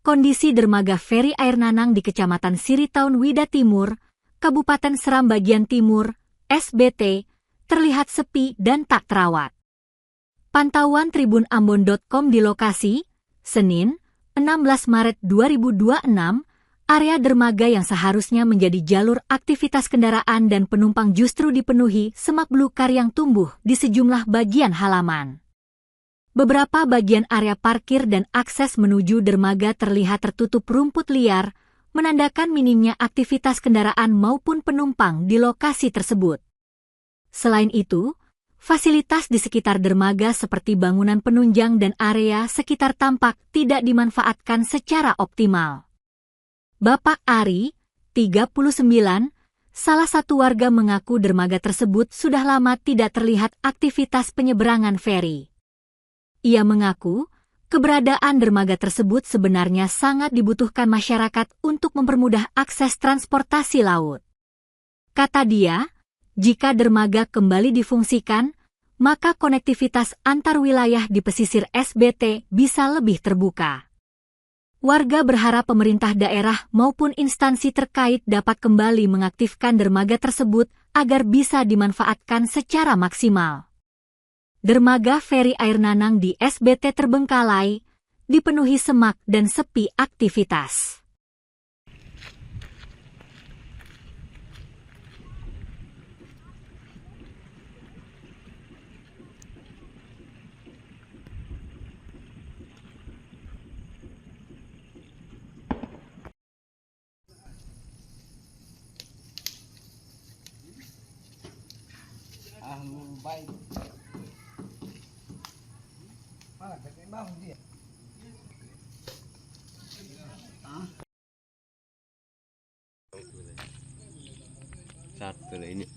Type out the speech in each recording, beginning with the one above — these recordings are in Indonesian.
Kondisi dermaga feri Air Nanang di Kecamatan Siritaun Wida Timur, Kabupaten Seram bagian Timur, SBT, terlihat sepi dan tak terawat. Pantauan tribunambon.com di lokasi, Senin, 16 Maret 2026, area dermaga yang seharusnya menjadi jalur aktivitas kendaraan dan penumpang justru dipenuhi semak belukar yang tumbuh di sejumlah bagian halaman. Beberapa bagian area parkir dan akses menuju dermaga terlihat tertutup rumput liar, menandakan minimnya aktivitas kendaraan maupun penumpang di lokasi tersebut. Selain itu, fasilitas di sekitar dermaga seperti bangunan penunjang dan area sekitar tampak tidak dimanfaatkan secara optimal. Bapak Ari, 39, salah satu warga mengaku dermaga tersebut sudah lama tidak terlihat aktivitas penyeberangan feri. Ia mengaku, keberadaan dermaga tersebut sebenarnya sangat dibutuhkan masyarakat untuk mempermudah akses transportasi laut. Kata dia, jika dermaga kembali difungsikan, maka konektivitas antar wilayah di pesisir SBT bisa lebih terbuka. Warga berharap pemerintah daerah maupun instansi terkait dapat kembali mengaktifkan dermaga tersebut agar bisa dimanfaatkan secara maksimal. Dermaga feri Air Nanang di SBT terbengkalai, dipenuhi semak dan sepi aktivitas. Baik. Mana bangun dia? Satu lah ini.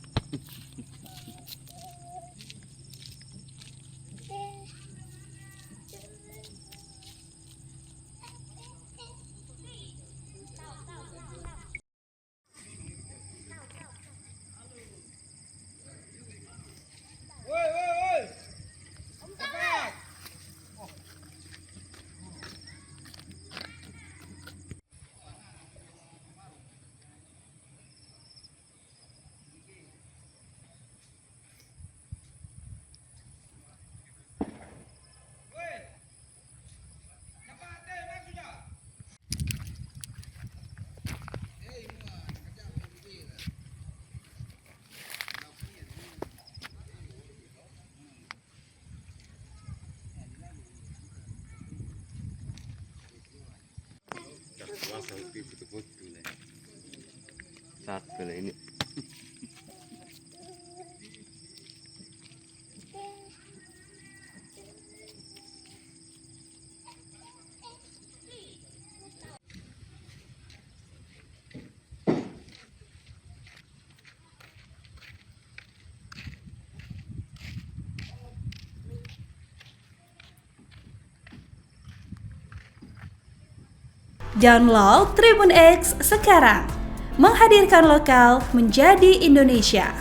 Satu lah ini. Download Tribun X sekarang, menghadirkan lokal menjadi Indonesia.